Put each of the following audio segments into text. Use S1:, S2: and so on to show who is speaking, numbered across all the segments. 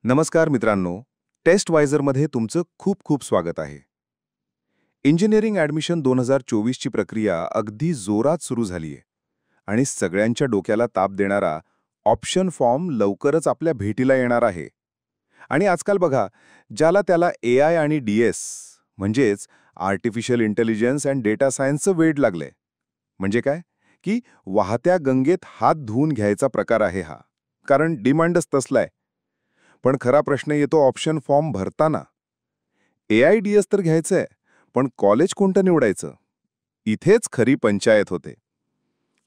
S1: नमस्कार मित्रांनो, टेस्टवायझरमध्ये तुमचं खूप खूप स्वागत आहे. इंजिनिअरिंग ॲडमिशन 2024 ची प्रक्रिया अगदी जोरात सुरू झाली आहे आणि सगळ्यांच्या डोक्याला ताप देणारा ऑप्शन फॉर्म लवकरच आपल्या भेटीला येणार आहे. आणि आजकाल बघा, ज्याला त्याला AI आणि DS म्हणजेच आर्टिफिशियल इंटेलिजन्स अँड डेटा सायन्सचं वेड लागलंय. म्हणजे काय? की वाहत्या गंगेत हात धुवून घ्यायचा प्रकार आहे हा. कारण डिमांडच तसलाय. पण खरा प्रश्न येतो ऑप्शन फॉर्म भरताना. AIDS तर घ्यायचंय, पण कॉलेज कोणतं निवडायचं? इथेच खरी पंचायत होते.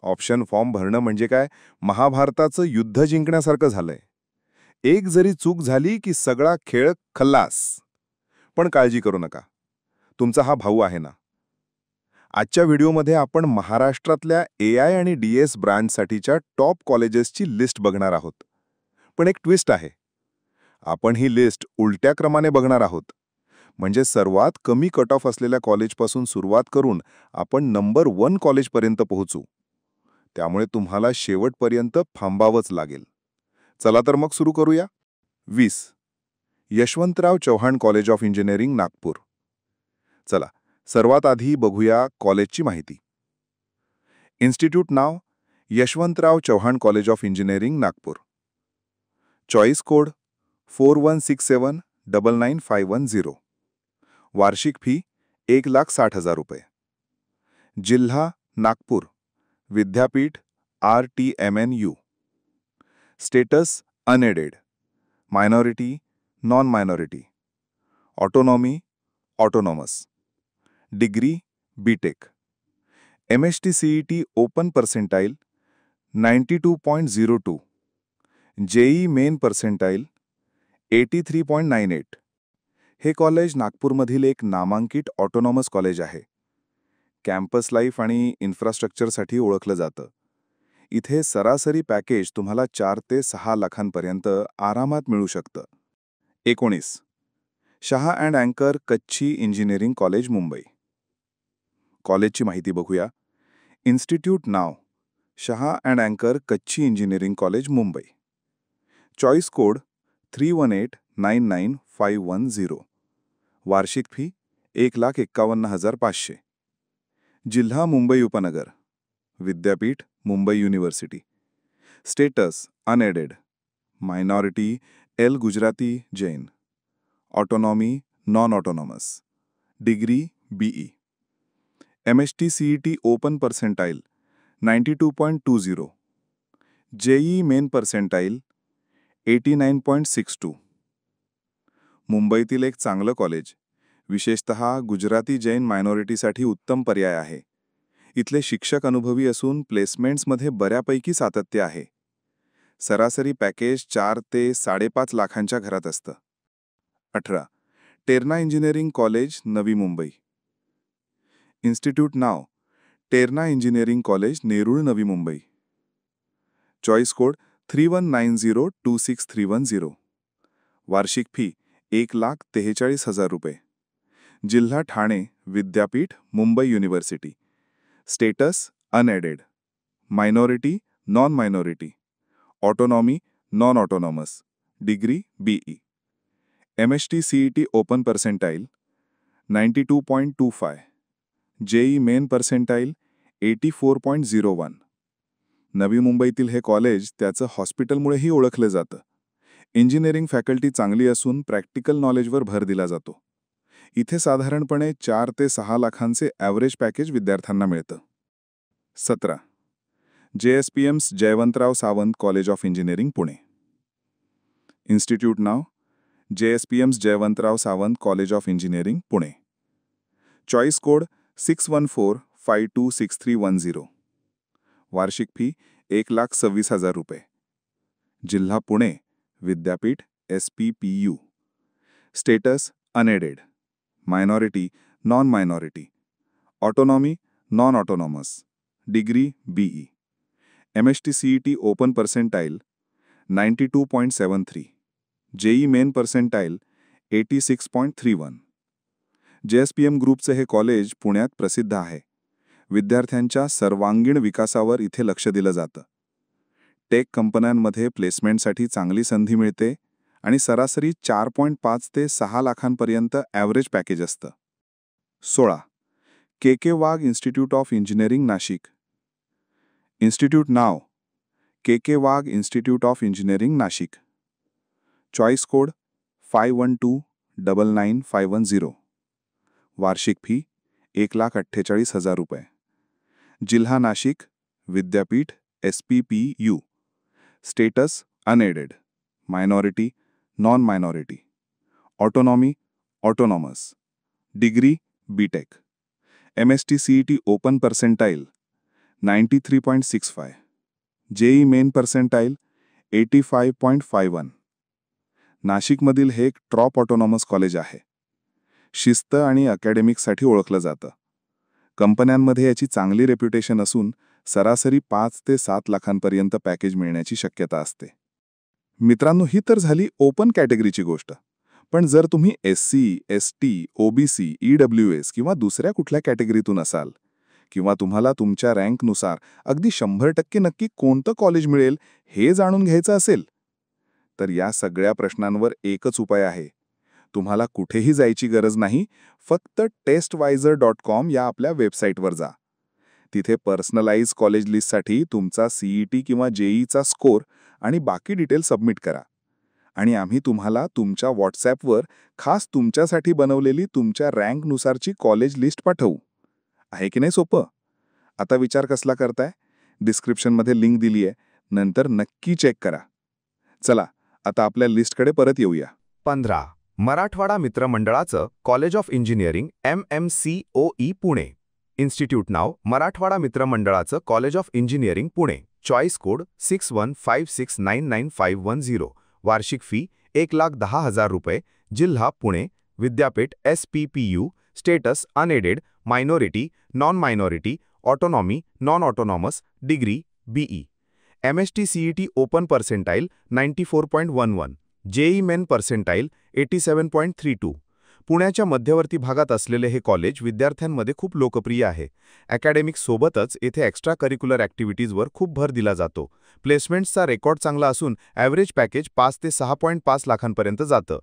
S1: ऑप्शन फॉर्म भरणं म्हणजे काय, महाभारताचं युद्ध जिंकण्यासारखं झालंय. एक जरी चूक झाली की सगळा खेळ खल्लास. पण काळजी करू नका, तुमचा हा भाऊ आहे ना. आजच्या व्हिडिओमध्ये आपण महाराष्ट्रातल्या AI आणि DS ब्रांचसाठीच्या टॉप कॉलेजेसची लिस्ट बघणार आहोत. पण एक ट्विस्ट आहे. आपण ही लिस्ट उलट्या क्रमाने बघणार आहोत. म्हणजे सर्वात कमी कट ऑफ असलेल्या कॉलेजपासून सुरुवात करून आपण नंबर 1 कॉलेजपर्यंत पोहोचू. त्यामुळे तुम्हाला शेवटपर्यंत थांबावंच लागेल. चला तर मग सुरू करूया. 20. Yashwantrao Chavan college of engineering Nagpur. चला, सर्वात आधी बघूया कॉलेजची माहिती. Institute now Yashwantrao Chavan college of engineering Nagpur. Choice code 4167999510. वार्षिक फी 1,60,000 रुपये. जिल्हा नागपूर. विद्यापीठ RTMNU. Status unaided. Minority non minority. Autonomy autonomous. Degree BTech. MST CET open percentile 92.02. JEE main percentile 83.98. हे कॉलेज नागपूरमधील एक नामांकित ऑटोनॉमस कॉलेज आहे. कॅम्पस लाईफ आणि इन्फ्रास्ट्रक्चरसाठी ओळखलं जातं. इथे सरासरी पॅकेज तुम्हाला 4 ते 6 लाखांपर्यंत आरामात मिळू शकतं. 19. शहा अँड अँकर कच्छी इंजिनिअरिंग कॉलेज मुंबई. कॉलेजची माहिती बघूया. इन्स्टिट्यूट नाव शहा अँड अँकर कच्छी engineering college Mumbai. Choice code 31899510. वार्षिक फी 1,51,500. जिल्हा मुंबई उपनगर. विद्यापीठ Mumbai university. Status unaided. Minority L Gujarati Jain. Autonomy non autonomous. Degree BE. MST CET open percentile 92.20. JEE main percentile 89.62. मुंबईतील एक चांगलं कॉलेज, विशेषतः गुजराती जैन मायनॉरिटीसाठी उत्तम पर्याय आहे. इथले शिक्षक अनुभवी असून प्लेसमेंट्समध्ये बऱ्यापैकी सातत्य आहे. सरासरी पॅकेज 4 ते 5.5 लाखांच्या घरात असतं. 18. टेरना इंजिनिअरिंग कॉलेज नवी मुंबई. इन्स्टिट्यूट नाव Terna engineering college Nerul Navi Mumbai. Choice code 3190263110. वार्षिक फी 1,43,000 रुपये. जिल्हा ठाणे. विद्यापीठ Mumbai university. Status unaided. Minority non minority. Autonomy non autonomous. Degree BE. MST CET open percentile 92.25. JEE main percentile 84.01. नवी मुंबईतील हे कॉलेज त्याचं हॉस्पिटलमुळेही ओळखलं जातं. इंजिनिअरिंग फॅकल्टी चांगली असून प्रॅक्टिकल नॉलेजवर भर दिला जातो. इथे साधारणपणे 4 ते 6 लाखांचे ॲव्हरेज पॅकेज विद्यार्थ्यांना मिळतं. 17. JSPMS Jaywantrao Sawant college of engineering Pune. Institute now JSPMS Jaywantrao Sawant college of engineering Pune. Choice code 6145263110. वार्षिक फी 1,26,000 रुपये. जिल्हा पुणे. विद्यापीठ SPPU. Status unaided. Minority non minority. Autonomy non autonomous. Degree BE. MST CET open percentile 92.73. JEE main percentile 86.31. JSPM ग्रुपचे हे college पुण्यात प्रसिद्ध आहे. विद्यार्थ्यांच्या सर्वांगीण विकासावर इथे लक्ष दिलं जातं. टेक कंपन्यांमध्ये प्लेसमेंटसाठी चांगली संधी मिळते आणि सरासरी 4.5 ते 6 लाखांपर्यंत ॲव्हरेज पॅकेज असतं. 16. K K Wagh institute of engineering Nashik. Institute नाव K K Wagh institute of engineering Nashik. Choice code 51299510. वार्षिक फी 1,48,000 रुपये. जिल्हा नाशिक. विद्यापीठ SPPU. Status unaided. Minority non minority. Autonomy autonomous. Degree BTech. MST CET open percentile 93.65. JEE main percentile 85.51. नाशिकमधील हे एक top autonomous college आहे. शिस्त आणि अकॅडेमिक्ससाठी ओळखलं जातं. कंपन्यांमध्ये याची चांगली रेप्युटेशन असून सरासरी 5 ते 7 लाखांपर्यंत पॅकेज मिळण्याची शक्यता असते. मित्रांनो, ही तर झाली ओपन कॅटेगरीची गोष्ट. पण जर तुम्ही SC, ST, OBC, EWS किंवा दुसऱ्या कुठल्या कॅटेगरीतून असाल किंवा तुम्हाला तुमच्या रँकनुसार अगदी 100% नक्की कोणतं कॉलेज मिळेल हे जाणून घ्यायचं असेल, तर या सगळ्या प्रश्नांवर एकच उपाय आहे. तुम्हाला कुठेही जायची गरज नाही, फक्त testwiser.com या आपल्या वेबसाईटवर जा. तिथे पर्सनलाइज कॉलेज लिस्टसाठी तुमचा CET किंवा JEEचा स्कोर आणि बाकी डिटेल सबमिट करा. आणि आम्ही तुम्हाला तुमच्या व्हॉट्सॲपवर खास तुमच्यासाठी बनवलेली तुमच्या रँकनुसारची कॉलेज लिस्ट पाठवू. आहे की नाही सोपं? आता विचार कसला करताय? डिस्क्रिप्शनमध्ये लिंक दिली आहे, नंतर नक्की चेक करा. चला आता आपल्या लिस्टकडे परत येऊया.
S2: 15. मराठवाडा मित्रमंडळाचं college of engineering MMCOE Pune. Institute नाव मराठवाडा मित्रमंडळाचं college of engineering Pune. Choice code 6156999510. वार्षिक फी 1,10,000 रुपये. जिल्हा पुणे. विद्यापीठ SPPU. Status unaided. Minority non minority. Autonomy non autonomous. Degree BE. MST CET open percentile 94.11. JEE main percentile 87.32. पुण्याच्या मध्यवर्ती भागात असलेले हे कॉलेज विद्यार्थ्यांमध्ये खूप लोकप्रिय आहे. अकॅडेमिक्ससोबतच येथे एक्स्ट्रा करिक्युलर ॲक्टिव्हिटीजवर खूप भर दिला जातो. प्लेसमेंट्सचा रेकॉर्ड चांगला असून ॲव्हरेज पॅकेज 5 ते 6.5 लाखांपर्यंत जातं.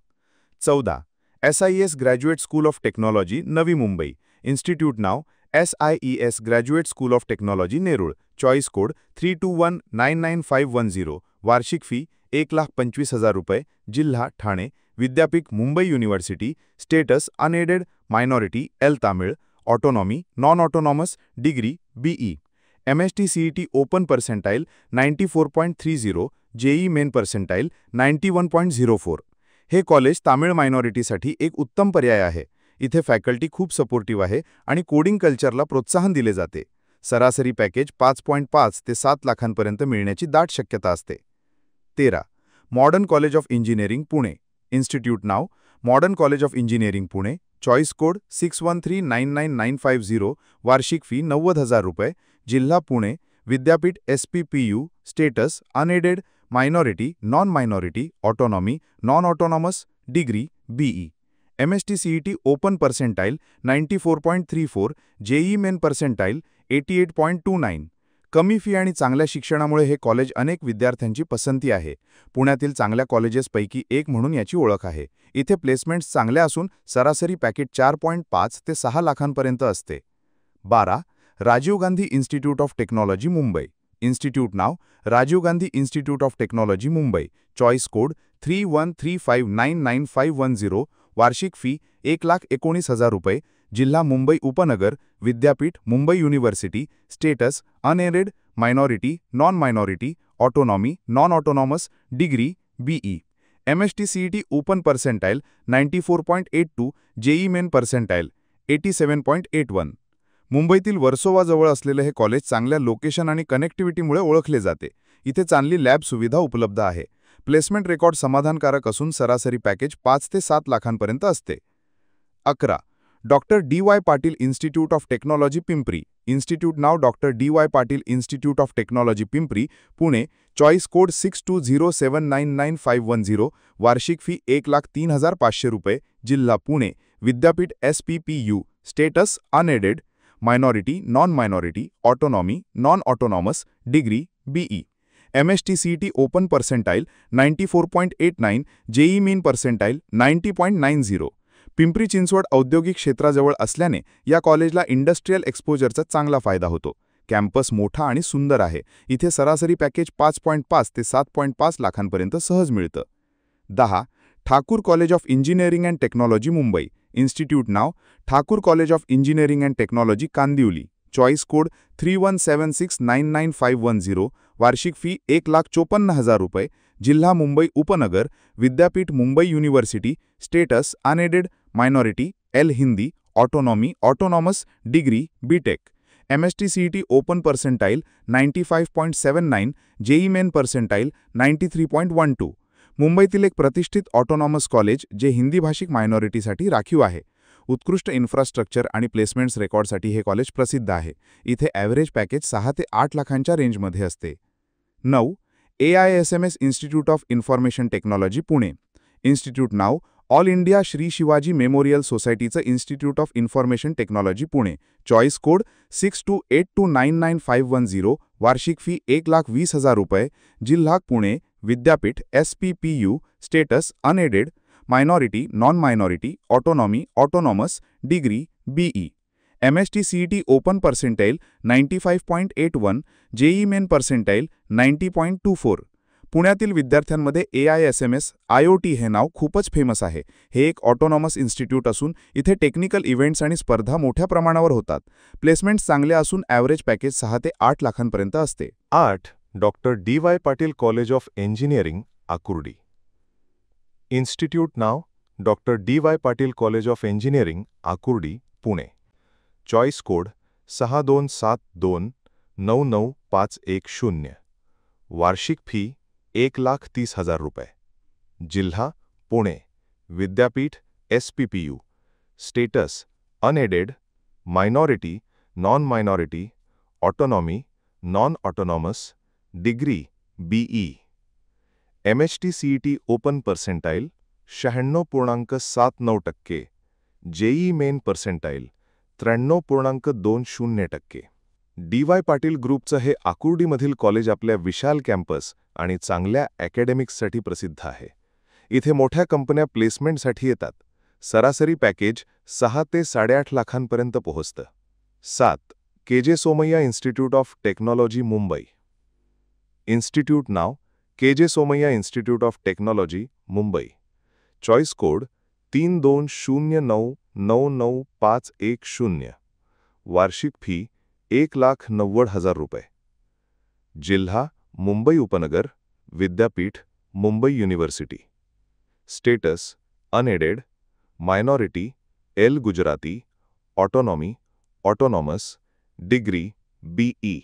S2: 14. SIES graduate school of technology Navi Mumbai. Institute नाव SIES graduate school of technology Nerul. Choice code 321999510. वार्षिक फी 1,25,000 रुपये. जिल्हा ठाणे. विद्यापीठ Mumbai university. Status unaided. Minority Tamil. Autonomy non autonomous. Degree BE. MST CET open percentile 94.30. JEE main percentile 91.04. हे college Tamil मायनॉरिटीसाठी एक उत्तम पर्याय आहे. इथे फॅकल्टी खूप सपोर्टिव्ह आहे आणि कोडिंग कल्चरला प्रोत्साहन दिले जाते. सरासरी पॅकेज 5.5 ते 7 लाखांपर्यंत मिळण्याची दाट शक्यता असते. 13. Modern college of engineering Pune. Institute now modern college of engineering Pune. Choice code 61399950. वार्षिक फी 90,000 रुपये. जिल्हा पुणे. विद्यापीठ SPPU. Status unaided. Minority non minority. Autonomy non autonomous. Degree BE. MST CET open percentile 94.34. JEE main percentile 88.29. कमी fee आणि चांगल्या शिक्षणामुळे हे college अनेक विद्यार्थ्यांची पसंती आहे. पुण्यातील चांगल्या कॉलेजेसपैकी एक म्हणून याची ओळख आहे. इथे प्लेसमेंट्स चांगल्या असून सरासरी पॅकेज 4.5 ते 6 लाखांपर्यंत असते. 12. Rajiv Gandhi institute of technology Mumbai. Institute नाव Rajiv Gandhi institute of technology Mumbai. Choice code 313599510. वार्षिक फी 1,19,000 रुपये. जिल्हा मुंबई उपनगर. विद्यापीठ Mumbai university. Status unaided. Minority non minority. Autonomy non autonomous. Degree BE. MST CET open percentile 94.82. JEE main percentile 87.81. मुंबईतील वर्सोवाजवळ असलेले हे कॉलेज चांगल्या लोकेशन आणि कनेक्टिव्हिटीमुळे ओळखले जाते. इथे चांगली लॅब सुविधा उपलब्ध आहे. प्लेसमेंट रेकॉर्ड समाधानकारक असून सरासरी पॅकेज 5 ते 7 लाखांपर्यंत असते. 11. Doctor DY Patil institute of technology Pimpri. Institute नाव doctor DY Patil institute of technology Pimpri Pune. Choice code 6207999510. वार्षिक फी 1,03,500 रुपये. जिल्हा पुणे. विद्यापीठ SPPU. Status unaided. Minority non minority. Autonomy non autonomous. Degree BE. MST-CET open percentile 94.89, JEE main percentile 90.90. Pimpri Chinchwad औद्योगिक क्षेत्राजवळ असल्याने या कॉलेजला इंडस्ट्रियल एक्सपोजरचा चांगला फायदा होतो. कॅम्पस मोठा आणि सुंदर आहे. इथे सरासरी पॅकेज 5.5 ते 7.5 लाखांपर्यंत सहज मिळतं. 10. Thakur college of engineering and technology Mumbai. Institute नाव Thakur college of engineering and technology Kandivali. Choice code 3176999510. वार्षिक फी 1,54,000 रुपये. जिल्हा मुंबई उपनगर. विद्यापीठ Mumbai university. Status unaided, minority, L Hindi, autonomy, autonomous, degree, BTech. MST-CET open percentile 95.79, JEE main percentile 93.12. मुंबईतील एक प्रतिष्ठित ऑटोनॉमस कॉलेज जे हिंदी भाषिक मायनॉरिटीसाठी राखीव आहे. उत्कृष्ट इन्फ्रास्ट्रक्चर आणि प्लेसमेंट्स रेकॉर्डसाठी हे कॉलेज प्रसिद्ध आहे. इथे ॲव्हरेज पॅकेज 6 ते 8 लाखांच्या रेंजमध्ये असते. 9. AISMS institute of information technology Pune. Institute नाव all India Shri Shivaji memorial सोसायटीचं institute of information technology Pune. Choice code 6282999510. वार्षिक फी 1,20,000 रुपये. जिल्हा पुणे. विद्यापीठ SPPU. Status unaided, minority, non minority, autonomy, autonomous, degree, BE. MST-CET open percentile 95.81, JEE main percentile 90.24. पुण्यातील विद्यार्थ्यांमध्ये AISMS IoT हे नाव खूपच फेमस आहे. हे एक ऑटोनॉमस इन्स्टिट्यूट असून इथे टेक्निकल इव्हेंट्स आणि स्पर्धा मोठ्या प्रमाणावर होतात. प्लेसमेंट्स चांगले असून ॲव्हरेज पॅकेज 6 ते 8 लाखांपर्यंत असते.
S1: 8. Doctor DY Patil college of engineering Akurdi. Institute नाव doctor DY Patil college of engineering Akurdi Pune. Choice code 6272999510. वार्षिक फी 1,30,000 रुपये. जिल्हा पुणे. विद्यापीठ SPPU. Status unaided, minority, non minority, autonomy, non autonomous, degree, BE. MST-CET open percentile 96.79%, JEE main percentile 93.20%. DY Patil ग्रुपचं हे आकुर्डीमधील college आपल्या विशाल campus आणि चांगल्या अकॅडेमिक्ससाठी प्रसिद्ध आहे. इथे मोठ्या कंपन्या प्लेसमेंटसाठी येतात. सरासरी पॅकेज 6 ते 8.5 लाखांपर्यंत पोहोचतं. 7. KJ Somaiya institute of technology Mumbai. Institute नाव KJ Somaiya institute of technology Mumbai. Choice code 32099950. वार्षिक फी 1,90,000 रुपये. जिल्हा मुंबई उपनगर. विद्यापीठ Mumbai university. Status unaided, minority, L Gujarati, autonomy, autonomous, degree, BE.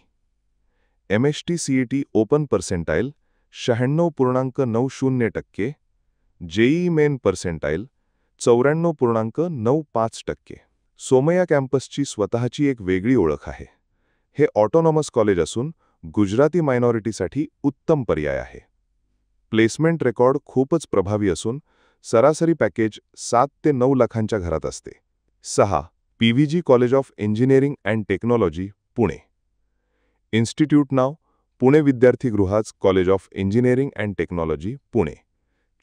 S1: MST-CET open percentile 96.90%, JEE main percentile 94.95%. Somaiya कॅम्पसची स्वतःची एक वेगळी ओळख आहे. हे ऑटोनॉमस कॉलेज असून गुजराती मायनॉरिटीसाठी उत्तम पर्याय आहे. प्लेसमेंट रेकॉर्ड खूपच प्रभावी असून सरासरी पॅकेज 7 ते 9 लाखांच्या घरात असते. 6. PVG college of engineering and technology Pune. Institute नाव पुणे विद्यार्थीगृहाच college of engineering and technology Pune.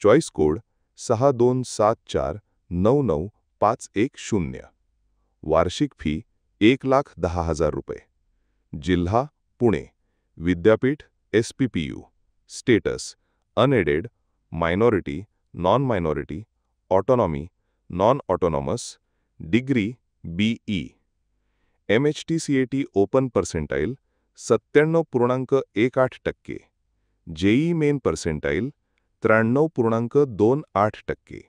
S1: Choice code 6274999510. वार्षिक फी 1,10,000 रुपये. जिल्हा पुणे. विद्यापीठ SPPU. Status unaided, minority, non minority, autonomy, non autonomous, degree, BE. MST-CET open percentile 97.18%, JEE main percentile 93.28%.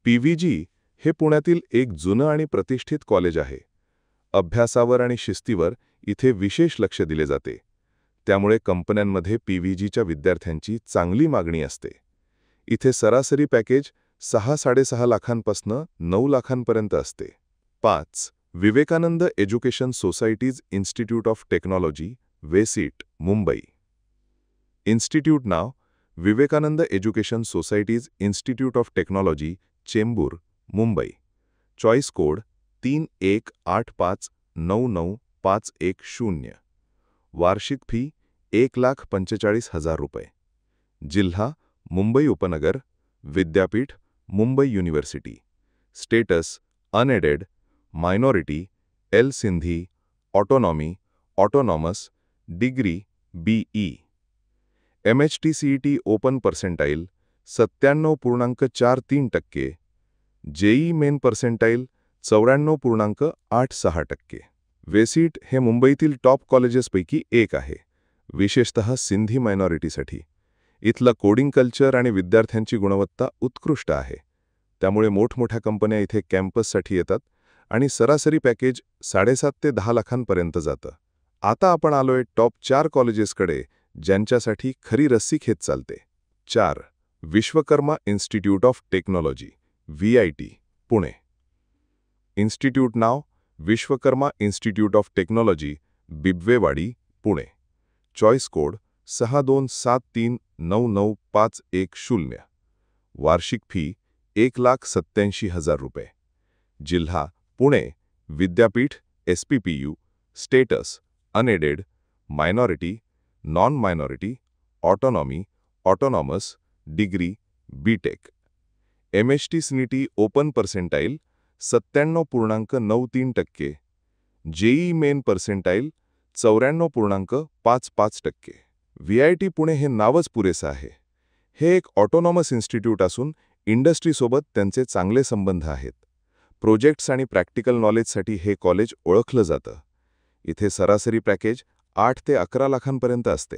S1: PVG हे पुण्यातील एक जुनं आणि प्रतिष्ठित कॉलेज आहे. अभ्यासावर आणि शिस्तीवर इथे विशेष लक्ष दिले जाते. त्यामुळे कंपन्यांमध्ये PVGच्या विद्यार्थ्यांची चांगली मागणी असते. इथे सरासरी पॅकेज 6-6.5 लाखांपासून 9 लाखांपर्यंत असते. 5. Vivekanand education society's institute of technology VESIT Mumbai. Institute नाव Vivekanand education society's institute of technology Chembur Mumbai. Choice code 31859950. वार्षिक फी
S2: 1,45,000 रुपये. जिल्हा मुंबई उपनगर, विद्यापीठ Mumbai university. Status unaided, minority L Sindhi, autonomy autonomous, degree BE. MHTCET open percentile 97.43%. JEE main percentile 94.86%. VESIT हे मुंबईतील top कॉलेजेसपैकी एक आहे, विशेषतः सिंधी मायनॉरिटीसाठी. इथलं कोडिंग कल्चर आणि विद्यार्थ्यांची गुणवत्ता उत्कृष्ट आहे. त्यामुळे मोठमोठ्या कंपन्या इथे कॅम्पससाठी येतात आणि सरासरी पॅकेज 7.5 ते 10 लाखांपर्यंत जातं. आता आपण आलोय टॉप 4 कॉलेजेसकडे, ज्यांच्यासाठी खरी रस्सी खेच चालते. 4. Vishwakarma institute of technology VIT, Pune. Institute now Vishwakarma institute of technology, Bibwewadi, Pune. Choice code 6273995110. वार्षिक फी 1,87,000 रुपये. जिल्हा पुणे, विद्यापीठ SPPU. Status unaided, minority non minority, autonomy autonomous, degree BTech. MHTCET open percentile 97.93%. JEE main percentile 94.55%. VIT Pune हे नावच पुरेसं आहे. हे एक ऑटोनॉमस इन्स्टिट्यूट असून इंडस्ट्रीसोबत त्यांचे चांगले संबंध आहेत. प्रोजेक्ट्स आणि प्रॅक्टिकल नॉलेजसाठी हे कॉलेज ओळखलं जातं. इथे सरासरी पॅकेज 8 ते 11 लाखांपर्यंत असते.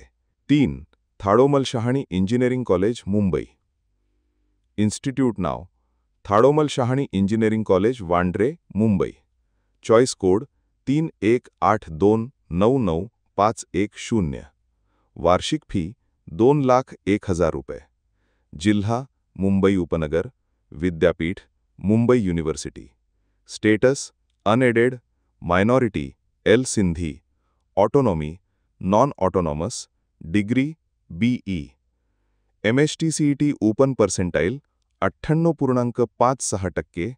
S2: 3. Thadomal Shahani engineering college, Mumbai. Institute नाव Thadomal Shahani engineering college, Bandra, Mumbai. Choice code 3182995110. वार्षिक फी 2,01,000 रुपये. जिल्हा मुंबई उपनगर, विद्यापीठ Mumbai university. Status unaided, minority L Sindhi, autonomy non autonomous, degree BE. MHTCET open percentile 98.56%.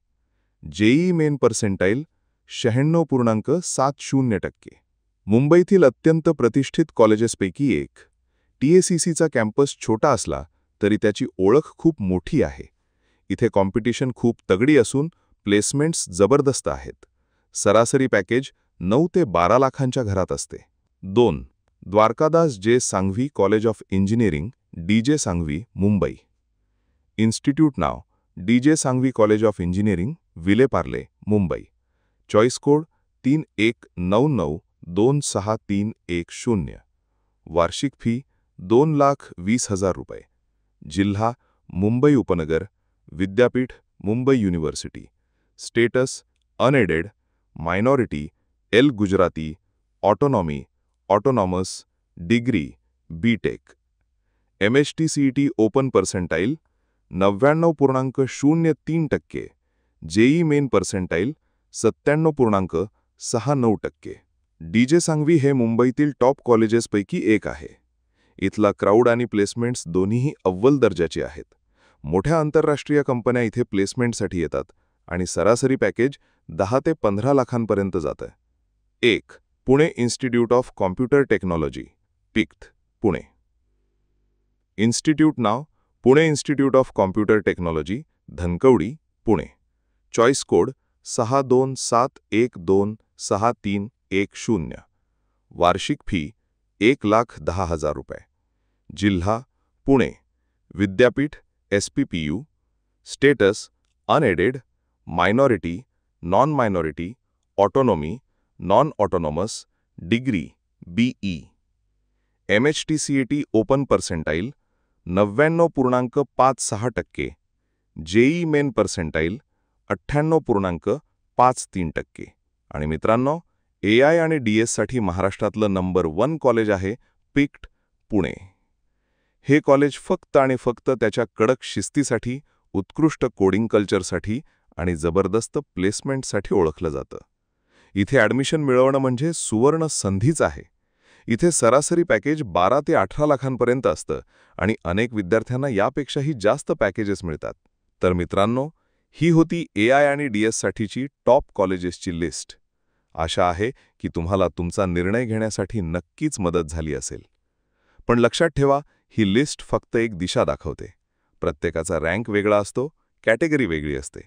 S2: JEE main percentile 96.70%. मुंबईतील अत्यंत प्रतिष्ठित कॉलेजेसपैकी एक. TACCचा कॅम्पस छोटा असला तरी त्याची ओळख खूप मोठी आहे. इथे कॉम्पिटिशन खूप तगडी असून प्लेसमेंट्स जबरदस्त आहेत. सरासरी पॅकेज 9 ते 12 लाखांच्या घरात असते. 2. Dwarkadas J Sanghvi college of engineering, DJ Sanghvi, Mumbai. Institute नाव DJ Sanghvi college of engineering, Vile Parle, Mumbai. Choice code 3199263110. वार्षिक फी 2,20,000 रुपये. जिल्हा मुंबई उपनगर, विद्यापीठ Mumbai university. Status unaided, minority L Gujarati, autonomy autonomous, degree BTech. MHTCET open percentile 99.03%. JEE main percentile 97.69%. DJ Sanghvi हे मुंबईतील टॉप कॉलेजेसपैकी एक आहे. इथला क्राऊड आणि प्लेसमेंट्स दोन्हीही अव्वल दर्जाचे आहेत. मोठ्या आंतरराष्ट्रीय कंपन्या इथे प्लेसमेंटसाठी येतात आणि सरासरी पॅकेज 10 ते 15 लाखांपर्यंत जातं. 1. Pune institute of computer technology, PICT, Pune. Institute नाव Pune institute of computer technology, Dhankawadi, Pune. Choice code 6271263110. वार्षिक फी 1,10,000 रुपये. जिल्हा पुणे, विद्यापीठ SPPU. Status unaided, minority non minority, autonomy non autonomous, degree BE. MHTCET open percentile 99.56%. JEE main percentile 98.53%. आणि मित्रांनो, AI आणि DS साठी महाराष्ट्रातलं नंबर 1 कॉलेज आहे PICT, पुणे. हे कॉलेज फक्त आणि फक्त त्याच्या कडक शिस्तीसाठी, उत्कृष्ट कोडिंग कल्चरसाठी आणि जबरदस्त प्लेसमेंटसाठी ओळखलं जातं. इथे ॲडमिशन मिळवणं म्हणजे सुवर्ण संधीच आहे. इथे सरासरी पॅकेज 12 ते 18 लाखांपर्यंत असतं आणि अनेक विद्यार्थ्यांना यापेक्षाही जास्त पॅकेजेस मिळतात. तर मित्रांनो, ही होती AI आणि DS साठीची टॉप कॉलेजेसची लिस्ट. आशा आहे की तुम्हाला तुमचा निर्णय घेण्यासाठी नक्कीच मदत झाली असेल.
S1: पण लक्षात ठेवा, ही लिस्ट फक्त एक दिशा दाखवते. प्रत्येकाचा रँक वेगळा असतो, कॅटेगरी वेगळी असते.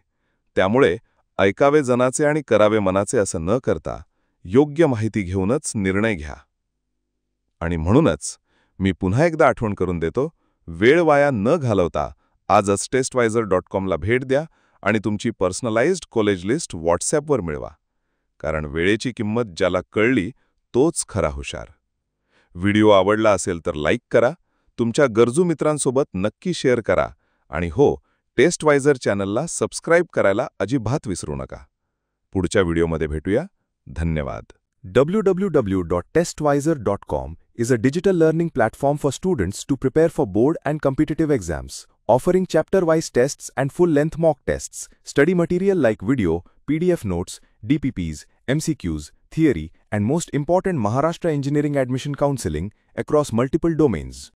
S1: त्यामुळे ऐकावे जनाचे आणि करावे मनाचे असं न करता योग्य माहिती घेऊनच निर्णय घ्या. आणि म्हणूनच मी पुन्हा एकदा आठवण करून देतो, वेळ वाया न घालवता आजच testwiser.com ला भेट द्या आणि तुमची पर्सनलाइज्ड कॉलेज लिस्ट व्हॉट्सॲपवर मिळवा. कारण वेळेची किंमत ज्याला कळली तोच खरा हुशार. व्हिडिओ आवडला असेल तर लाईक करा, तुमच्या गरजू मित्रांसोबत नक्की शेअर करा आणि हो, टेस्टवायझर चॅनलला सबस्क्राईब करायला अजिबात विसरू नका. पुढच्या व्हिडिओमध्ये भेटूया. धन्यवाद.
S3: www.testwiser.com is a digital learning platform for students to prepare for board and competitive exams, offering chapter-wise tests and full-length mock tests, study material like video, PDF notes, DPPs, MCQs, theory, and most important Maharashtra Engineering Admission Counseling across multiple domains.